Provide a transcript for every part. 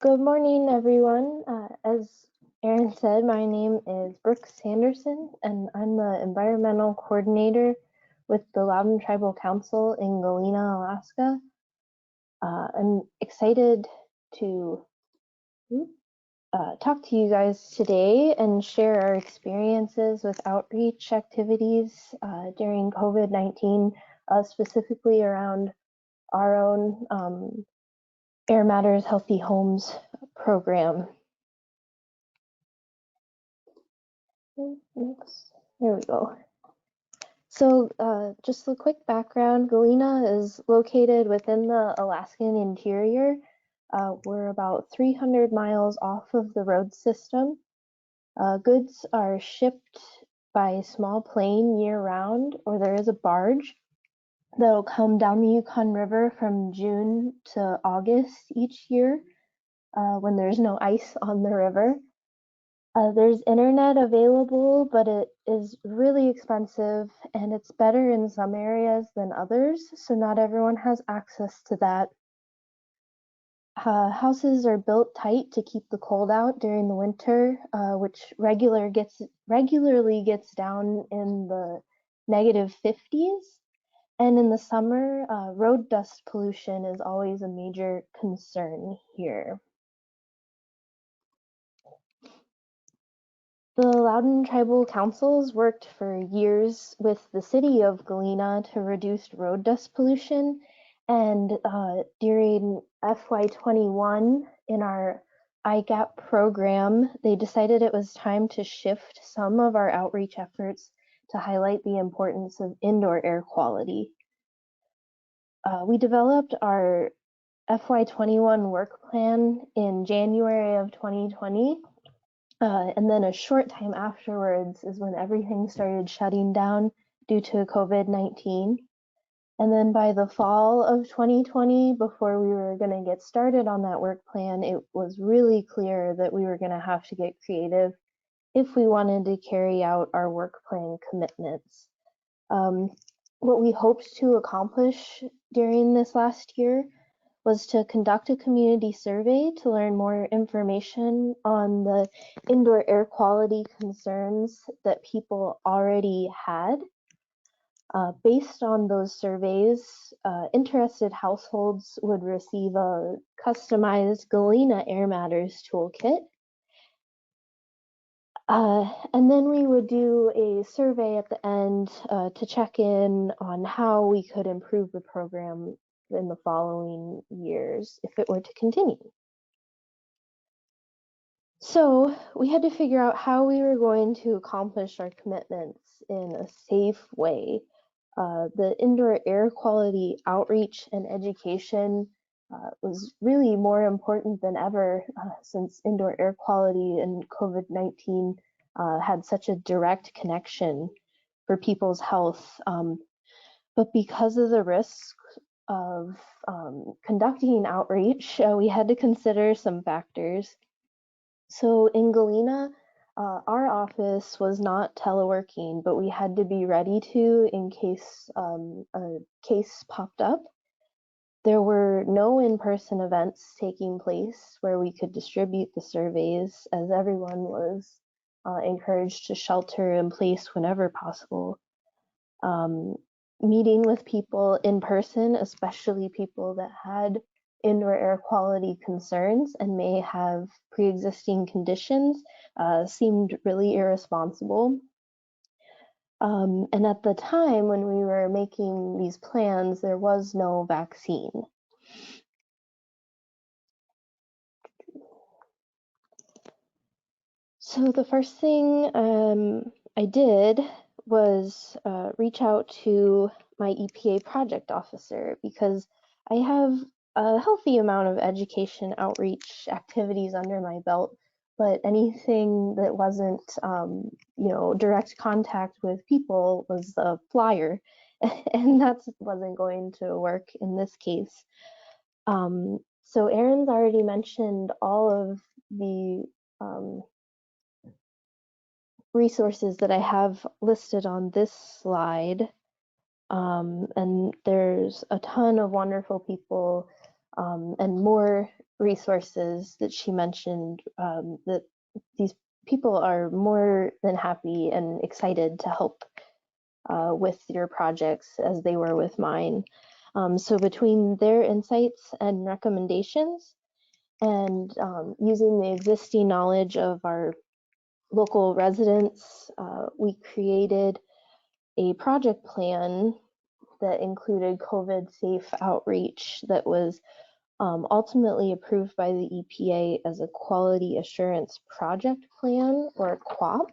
Good morning, everyone. As Erin said, my name is Brooke Sanderson, and I'm the environmental coordinator with the Loudon Tribal Council in Galena, Alaska. I'm excited to talk to you guys today and share our experiences with outreach activities during COVID-19, specifically around our own Air Matters Healthy Homes program. Oops, there we go. So just a quick background, Galena is located within the Alaskan interior. We're about 300 miles off of the road system. Goods are shipped by small plane year-round, or there is a barge that'll come down the Yukon River from June to August each year when there's no ice on the river. There's internet available, but it is really expensive and it's better in some areas than others, so not everyone has access to that. Houses are built tight to keep the cold out during the winter, which regularly gets down in the -50s. And in the summer, road dust pollution is always a major concern here. The Loudon Tribal Councils worked for years with the city of Galena to reduce road dust pollution, and during FY21 in our IGAP program, they decided it was time to shift some of our outreach efforts to highlight the importance of indoor air quality. We developed our FY21 work plan in January of 2020. And then a short time afterwards is when everything started shutting down due to COVID-19. And then by the fall of 2020, before we were going to get started on that work plan, it was really clear that we were going to have to get creative if we wanted to carry out our work plan commitments. What we hoped to accomplish during this last year was to conduct a community survey to learn more information on the indoor air quality concerns that people already had. Based on those surveys, interested households would receive a customized Galena Air Matters toolkit. And then we would do a survey at the end to check in on how we could improve the program in the following years if it were to continue. So we had to figure out how we were going to accomplish our commitments in a safe way. The indoor air quality outreach and education was really more important than ever since indoor air quality and COVID-19 had such a direct connection for people's health. But because of the risk of conducting outreach, we had to consider some factors. So in Galena, our office was not teleworking, but we had to be ready to in case a case popped up. There were no in-person events taking place where we could distribute the surveys, as everyone was encouraged to shelter in place whenever possible. Meeting with people in person, especially people that had indoor air quality concerns and may have pre-existing conditions, seemed really irresponsible. And at the time when we were making these plans, there was no vaccine. So the first thing I did was reach out to my EPA project officer because I have a healthy amount of education outreach activities under my belt, but anything that wasn't, direct contact with people was a flyer, and that wasn't going to work in this case. So Erin's already mentioned all of the resources that I have listed on this slide. And there's a ton of wonderful people and more resources that she mentioned, that these people are more than happy and excited to help with your projects as they were with mine. So between their insights and recommendations and using the existing knowledge of our local residents, we created a project plan that included COVID safe outreach that was ultimately approved by the EPA as a Quality Assurance Project Plan, or QAP.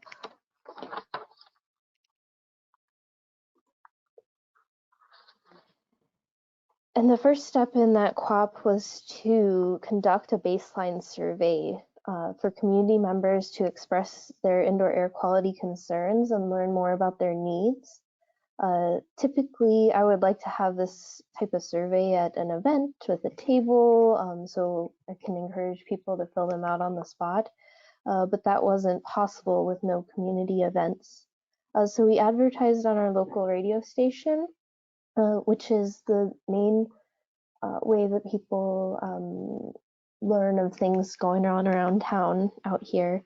And the first step in that QAP was to conduct a baseline survey for community members to express their indoor air quality concerns and learn more about their needs. Typically, I would like to have this type of survey at an event with a table, so I can encourage people to fill them out on the spot. But that wasn't possible with no community events. So we advertised on our local radio station, which is the main way that people learn of things going on around town out here.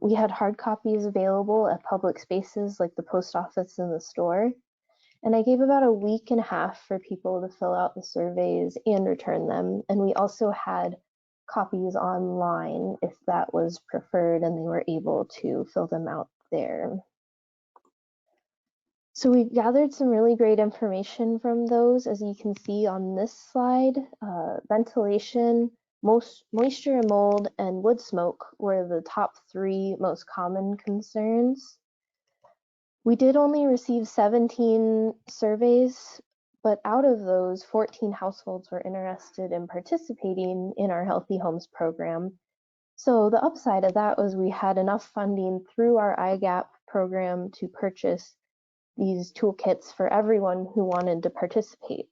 We had hard copies available at public spaces like the post office and the store. And I gave about a week and a half for people to fill out the surveys and return them. And we also had copies online if that was preferred and they were able to fill them out there. So we gathered some really great information from those, as you can see on this slide. Ventilation, moisture and mold, and wood smoke were the top 3 most common concerns. We did only receive 17 surveys, but out of those, 14 households were interested in participating in our Healthy Homes program. So the upside of that was we had enough funding through our IGAP program to purchase these toolkits for everyone who wanted to participate.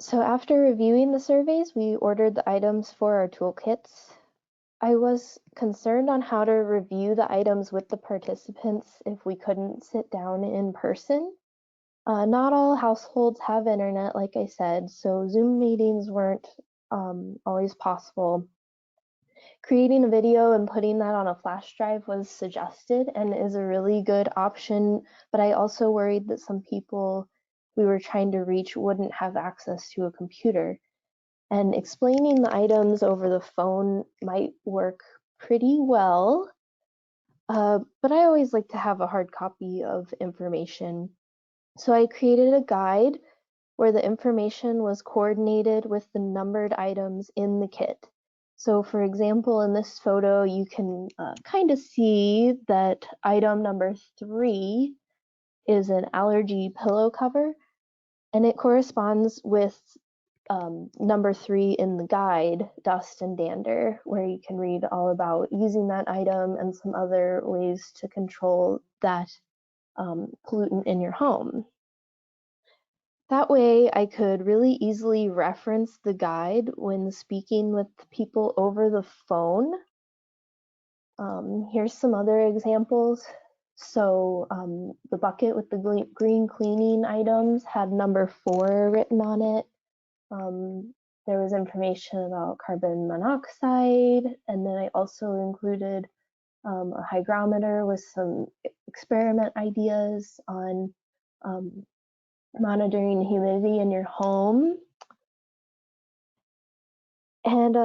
So after reviewing the surveys, we ordered the items for our toolkits. I was concerned on how to review the items with the participants if we couldn't sit down in person. Not all households have internet, like I said, so Zoom meetings weren't always possible. Creating a video and putting that on a flash drive was suggested and is a really good option, but I also worried that some people we were trying to reach wouldn't have access to a computer. And explaining the items over the phone might work pretty well, but I always like to have a hard copy of information. So I created a guide where the information was coordinated with the numbered items in the kit. So for example, in this photo, you can kind of see that item number 3 is an allergy pillow cover, and it corresponds with number 3 in the guide, dust and dander, where you can read all about using that item and some other ways to control that pollutant in your home. That way I could really easily reference the guide when speaking with people over the phone. Here's some other examples. So the bucket with the green cleaning items had number 4 written on it. There was information about carbon monoxide, and then I also included a hygrometer with some experiment ideas on monitoring humidity in your home. And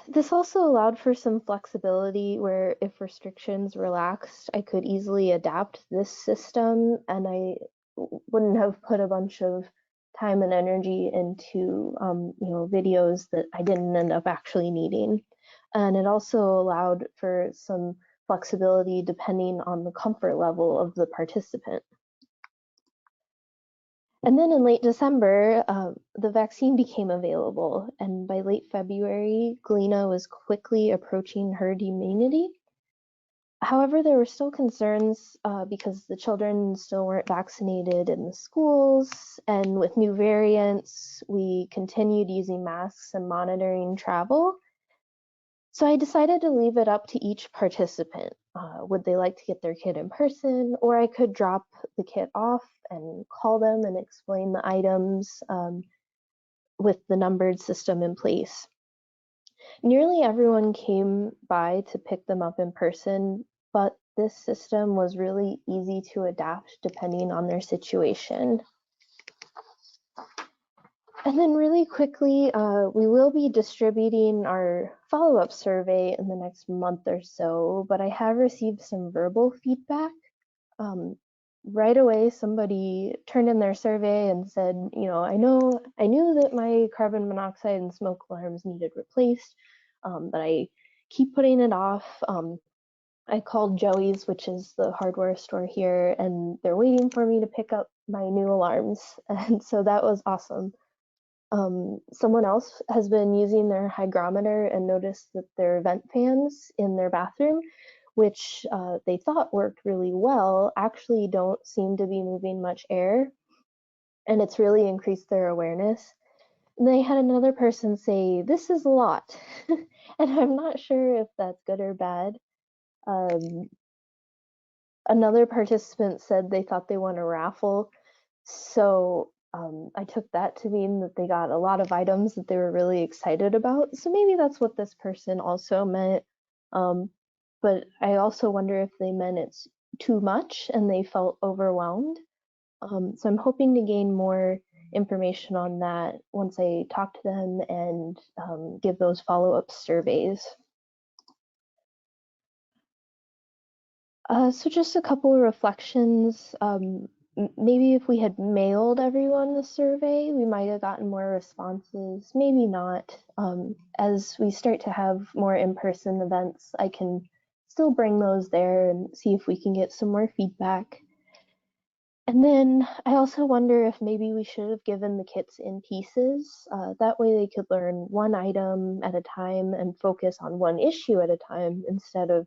this also allowed for some flexibility where if restrictions relaxed, I could easily adapt this system and I wouldn't have put a bunch of time and energy into videos that I didn't end up actually needing. And it also allowed for some flexibility depending on the comfort level of the participant. And then in late December, the vaccine became available, and by late February, Galena was quickly approaching herd immunity. However, there were still concerns because the children still weren't vaccinated in the schools, and with new variants, we continued using masks and monitoring travel. So I decided to leave it up to each participant. Would they like to get their kit in person, or I could drop the kit off and call them and explain the items with the numbered system in place. Nearly everyone came by to pick them up in person, but this system was really easy to adapt depending on their situation. And then really quickly, we will be distributing our follow-up survey in the next month or so, but I have received some verbal feedback. Right away, somebody turned in their survey and said, I knew that my carbon monoxide and smoke alarms needed replaced, but I keep putting it off. I called Joey's, which is the hardware store here, and they're waiting for me to pick up my new alarms. And so that was awesome. Someone else has been using their hygrometer and noticed that their vent fans in their bathroom, which they thought worked really well, actually don't seem to be moving much air, and it's really increased their awareness. And they had another person say, "This is a lot," and I'm not sure if that's good or bad. Another participant said they thought they won a raffle, so I took that to mean that they got a lot of items that they were really excited about. So maybe that's what this person also meant. But I also wonder if they meant it's too much and they felt overwhelmed. So I'm hoping to gain more information on that once I talk to them and give those follow-up surveys. So just a couple of reflections. Maybe if we had mailed everyone the survey, we might have gotten more responses. Maybe not. As we start to have more in-person events, I can still bring those there and see if we can get some more feedback. And then I also wonder if maybe we should have given the kits in pieces. That way they could learn one item at a time and focus on one issue at a time instead of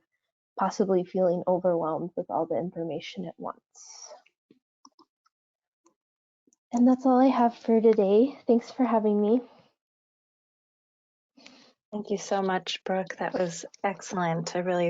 possibly feeling overwhelmed with all the information at once. And that's all I have for today. Thanks for having me. Thank you so much, Brooke. That was excellent. I really